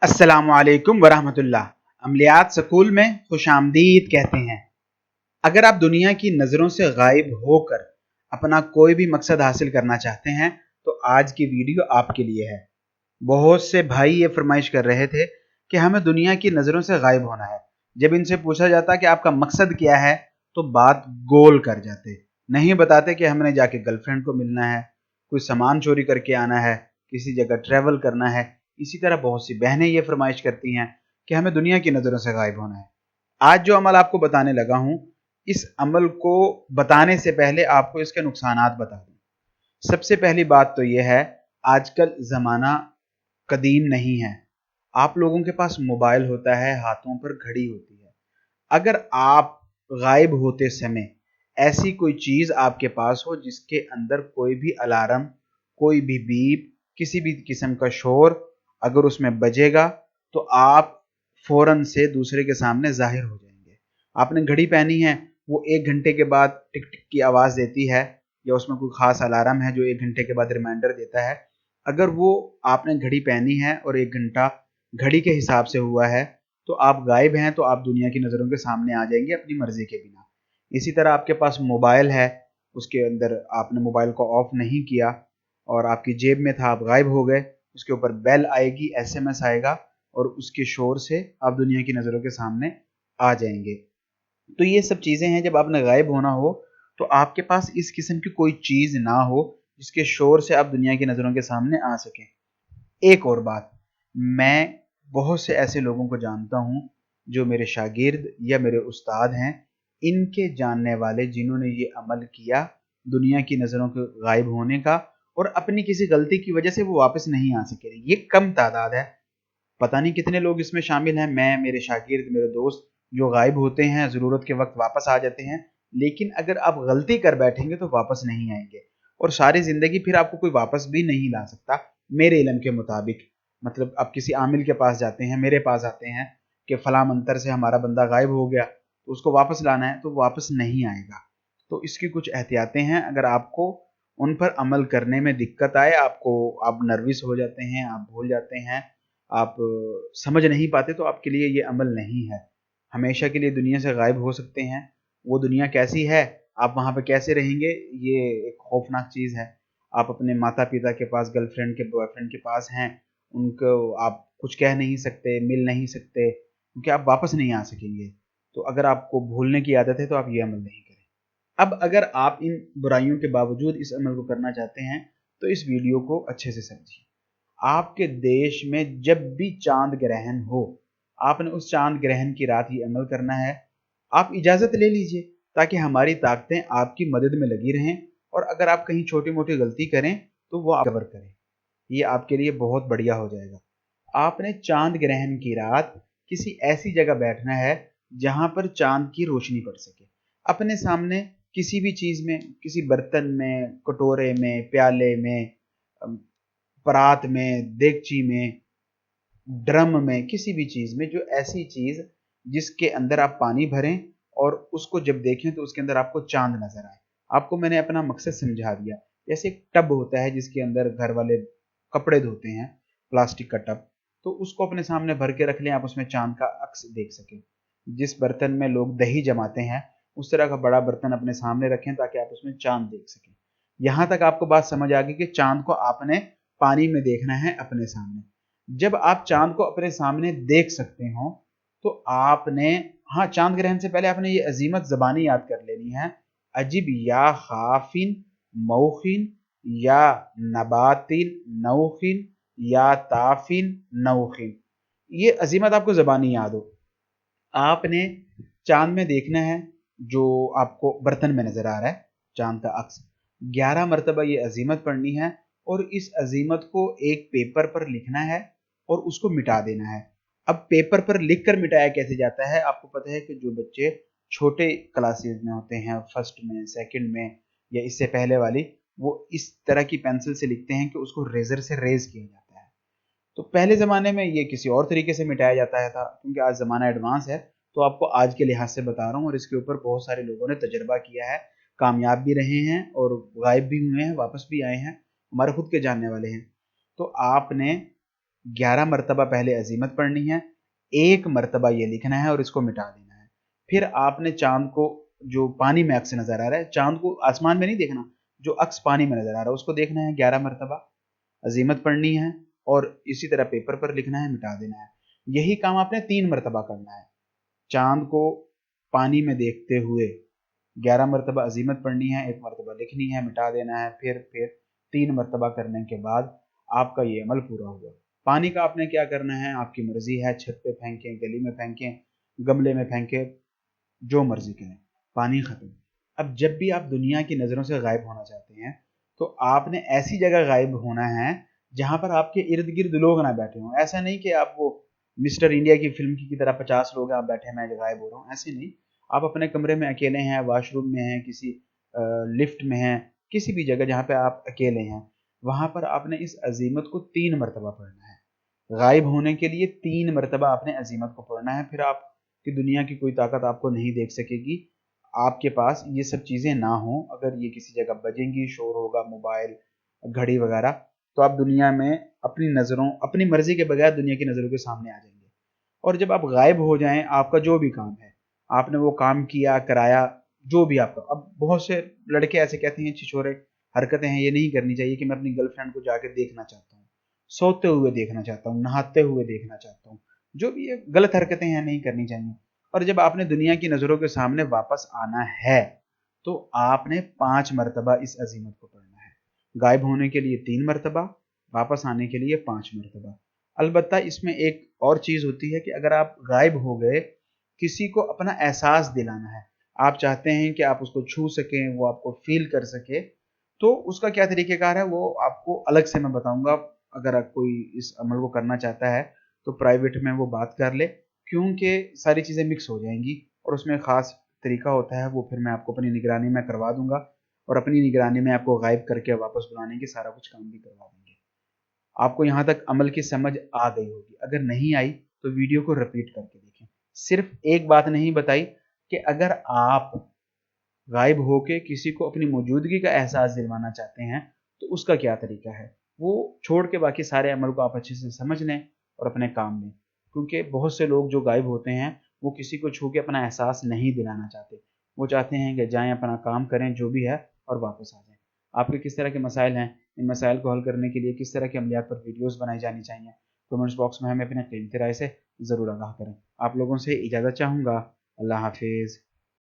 अस्सलामुअलैकुम वरहमतुल्लाह। अमलियात स्कूल में खुश आमदीद कहते हैं। अगर आप दुनिया की नज़रों से गायब होकर अपना कोई भी मकसद हासिल करना चाहते हैं तो आज की वीडियो आपके लिए है। बहुत से भाई ये फरमाइश कर रहे थे कि हमें दुनिया की नज़रों से गायब होना है। जब इनसे पूछा जाता कि आपका मकसद क्या है तो बात गोल कर जाते, नहीं बताते कि हमने जाके गर्लफ्रेंड को मिलना है, कोई सामान चोरी करके आना है, किसी जगह ट्रैवल करना है। इसी तरह बहुत सी बहनें ये फरमाइश करती हैं कि हमें दुनिया की नज़रों से गायब होना है। आज जो अमल आपको बताने लगा हूं, इस अमल को बताने से पहले आपको इसके नुकसानात बता दूं। सबसे पहली बात तो यह है, आजकल ज़माना कदीम नहीं है। आप लोगों के पास मोबाइल होता है, हाथों पर घड़ी होती है। अगर आप गायब होते समय ऐसी कोई चीज़ आपके पास हो जिसके अंदर कोई भी अलार्म, कोई भी बीप, किसी भी किस्म का शोर अगर उसमें बजेगा तो आप फौरन से दूसरे के सामने ज़ाहिर हो जाएंगे। आपने घड़ी पहनी है, वो 1 घंटे के बाद टिक टिक की आवाज़ देती है या उसमें कोई ख़ास अलार्म है जो 1 घंटे के बाद रिमाइंडर देता है। अगर वो आपने घड़ी पहनी है और 1 घंटा घड़ी के हिसाब से हुआ है तो आप गायब हैं, तो आप दुनिया की नज़रों के सामने आ जाएंगे अपनी मर्जी के बिना। इसी तरह आपके पास मोबाइल है, उसके अंदर आपने मोबाइल को ऑफ नहीं किया और आपकी जेब में था, आप गायब हो गए, उसके ऊपर बेल आएगी, एसएमएस आएगा और उसके शोर से आप दुनिया की नज़रों के सामने आ जाएंगे। तो ये सब चीज़ें हैं, जब आपने गायब होना हो तो आपके पास इस किस्म की कोई चीज़ ना हो जिसके शोर से आप दुनिया की नज़रों के सामने आ सकें। एक और बात, मैं बहुत से ऐसे लोगों को जानता हूँ जो मेरे शागिर्द या मेरे उस्ताद हैं, इनके जानने वाले जिन्होंने ये अमल किया दुनिया की नज़रों के गायब होने का और अपनी किसी गलती की वजह से वो वापस नहीं आ सके। ये कम तादाद है, पता नहीं कितने लोग इसमें शामिल हैं। मैं, मेरे शागिर्द, मेरे दोस्त जो गायब होते हैं, ज़रूरत के वक्त वापस आ जाते हैं, लेकिन अगर आप गलती कर बैठेंगे तो वापस नहीं आएंगे और सारी ज़िंदगी फिर आपको कोई वापस भी नहीं ला सकता मेरे इल्म के मुताबिक। मतलब आप किसी आमिल के पास जाते हैं, मेरे पास आते हैं कि फ़लाँ मंतर से हमारा बंदा गायब हो गया, तो उसको वापस लाना है, तो वापस नहीं आएगा। तो इसकी कुछ एहतियातें हैं, अगर आपको उन पर अमल करने में दिक्कत आए, आप नर्वस हो जाते हैं, आप भूल जाते हैं, आप समझ नहीं पाते, तो आपके लिए ये अमल नहीं है। हमेशा के लिए दुनिया से गायब हो सकते हैं। वो दुनिया कैसी है, आप वहाँ पे कैसे रहेंगे, ये एक खौफनाक चीज़ है। आप अपने माता पिता के पास, गर्लफ्रेंड के, बॉयफ्रेंड के पास हैं, उनको आप कुछ कह नहीं सकते, मिल नहीं सकते, क्योंकि आप वापस नहीं आ सकेंगे। तो अगर आपको भूलने की आदत है तो आप ये अमल नहीं करें। अब अगर आप इन बुराइयों के बावजूद इस अमल को करना चाहते हैं तो इस वीडियो को अच्छे से समझिए। आपके देश में जब भी चांद ग्रहण हो, आपने उस चांद ग्रहण की रात ही अमल करना है। आप इजाज़त ले लीजिए ताकि हमारी ताकतें आपकी मदद में लगी रहें और अगर आप कहीं छोटी मोटी गलती करें तो वो आप कवर करें। ये आपके लिए बहुत बढ़िया हो जाएगा। आपने चांद ग्रहण की रात किसी ऐसी जगह बैठना है जहां पर चांद की रोशनी पड़ सके। अपने सामने किसी भी चीज में, किसी बर्तन में, कटोरे में, प्याले में, परात में, देगची में, ड्रम में, किसी भी चीज में, जो ऐसी चीज जिसके अंदर आप पानी भरें और उसको जब देखें तो उसके अंदर आपको चांद नजर आए। आपको मैंने अपना मकसद समझा दिया। जैसे एक टब होता है जिसके अंदर घर वाले कपड़े धोते हैं, प्लास्टिक का टब, तो उसको अपने सामने भर के रख लें, आप उसमें चांद का अक्स देख सकें। जिस बर्तन में लोग दही जमाते हैं उस तरह का बड़ा बर्तन अपने सामने रखें ताकि आप उसमें चांद देख सकें। यहां तक आपको बात समझ आ गई कि चांद को आपने पानी में देखना है अपने सामने। जब आप चांद को अपने सामने देख सकते हो तो आपने, हाँ, चांद ग्रहण से पहले आपने ये अजीमत जबानी याद कर लेनी है। अजिब या खाफिन मौखिन या नबातिन नौखिन या ताफिन नौखिन, ये अजीमत आपको जबानी याद हो। आपने चांद में देखना है जो आपको बर्तन में नजर आ रहा है, चांद का अक्स। 11 मरतबा ये अजीमत पढ़नी है और इस अजीमत को एक पेपर पर लिखना है और उसको मिटा देना है। अब पेपर पर लिख कर मिटाया कैसे जाता है, आपको पता है कि जो बच्चे छोटे क्लासेस में होते हैं, फर्स्ट में, सेकंड में या इससे पहले वाली, वो इस तरह की पेंसिल से लिखते हैं कि उसको रेजर से रेज किया जाता है। तो पहले ज़माने में ये किसी और तरीके से मिटाया जाता है था, क्योंकि आज ज़माना एडवांस है। तो आपको आज के लिहाज से बता रहा हूँ और इसके ऊपर बहुत सारे लोगों ने तजर्बा किया है, कामयाब भी रहे हैं और गायब भी हुए हैं, वापस भी आए हैं, हमारे खुद के जानने वाले हैं। तो आपने 11 मरतबा पहले अजीमत पढ़नी है, 1 मरतबा ये लिखना है और इसको मिटा देना है। फिर आपने चांद को, जो पानी में अक्स नजर आ रहा है, चांद को आसमान में नहीं देखना, जो अक्स पानी में नजर आ रहा है उसको देखना है, 11 मरतबा अजीमत पढ़नी है और इसी तरह पेपर पर लिखना है, मिटा देना है। यही काम आपने 3 मरतबा करना है। चांद को पानी में देखते हुए 11 मरतबा अजीमत पढ़नी है, 1 मरतबा लिखनी है, मिटा देना है, फिर 3 मरतबा करने के बाद आपका ये अमल पूरा हुआ। पानी का आपने क्या करना है, आपकी मर्जी है, छत पे फेंकें, गली में फेंकें, गमले में फेंकें, जो मर्जी करें, पानी खत्म। अब जब भी आप दुनिया की नज़रों से गायब होना चाहते हैं तो आपने ऐसी जगह गायब होना है जहां पर आपके इर्द गिर्द लोग ना बैठे हों। ऐसा नहीं कि आप वो मिस्टर इंडिया की फिल्म की तरह 50 लोग हैं, आप बैठे, मैं गायब हो रहा हूँ, ऐसे नहीं। आप अपने कमरे में अकेले हैं, वॉशरूम में हैं, किसी लिफ्ट में हैं, किसी भी जगह जहाँ पे आप अकेले हैं, वहां पर आपने इस अजीमत को 3 मरतबा पढ़ना है। गायब होने के लिए 3 मरतबा आपने अजीमत को पढ़ना है। फिर आपकी दुनिया की कोई ताकत आपको नहीं देख सकेगी। आपके पास ये सब चीज़ें ना हो, अगर ये किसी जगह बजेंगी, शोर होगा, मोबाइल, घड़ी वगैरह, तो आप दुनिया में अपनी नज़रों, अपनी मर्जी के बगैर दुनिया की नज़रों के सामने आ जाएंगे। और जब आप गायब हो जाएं, आपका जो भी काम है, आपने वो काम किया, कराया, जो भी आपका, अब बहुत से लड़के ऐसे कहते हैं, छिछोरे हरकतें हैं, ये नहीं करनी चाहिए कि मैं अपनी गर्लफ्रेंड को जाके देखना चाहता हूँ, सोते हुए देखना चाहता हूँ, नहाते हुए देखना चाहता हूँ, जो भी ये गलत हरकतें हैं नहीं करनी चाहिए। और जब आपने दुनिया की नज़रों के सामने वापस आना है तो आपने 5 मरतबा इस अजीमत को पढ़ना है। गायब होने के लिए 3 मरतबा, वापस आने के लिए 5 मरतबा। अलबत्ता इसमें एक और चीज़ होती है कि अगर आप गायब हो गए, किसी को अपना एहसास दिलाना है, आप चाहते हैं कि आप उसको छू सकें, वो आपको फील कर सके, तो उसका क्या तरीक़ेकार है वो आपको अलग से मैं बताऊंगा। अगर कोई इस अमल को करना चाहता है तो प्राइवेट में वो बात कर ले, क्योंकि सारी चीज़ें मिक्स हो जाएंगी और उसमें ख़ास तरीका होता है, वो फिर मैं आपको अपनी निगरानी में करवा दूंगा और अपनी निगरानी में आपको गायब करके वापस बुलाने की सारा कुछ काम भी करवा देंगे। आपको यहाँ तक अमल की समझ आ गई होगी। अगर नहीं आई तो वीडियो को रिपीट करके देखें। सिर्फ एक बात नहीं बताई कि अगर आप गायब होके किसी को अपनी मौजूदगी का एहसास दिलवाना चाहते हैं तो उसका क्या तरीका है, वो छोड़ के बाकी सारे अमल को आप अच्छे से समझ लें और अपने काम लें। क्योंकि बहुत से लोग जो गायब होते हैं वो किसी को छू के अपना एहसास नहीं दिलाना चाहते, वो चाहते हैं कि जाएं, अपना काम करें जो भी है और वापस आ जाएं। आपके किस तरह के मसाइल हैं, इन मसाइल को हल करने के लिए किस तरह के अमलियात पर वीडियोस बनाई जानी चाहिए, कमेंट्स बॉक्स में हमें अपने कीमती राय से ज़रूर आगाह करें। आप लोगों से इजाज़त चाहूँगा। अल्लाह हाफिज़।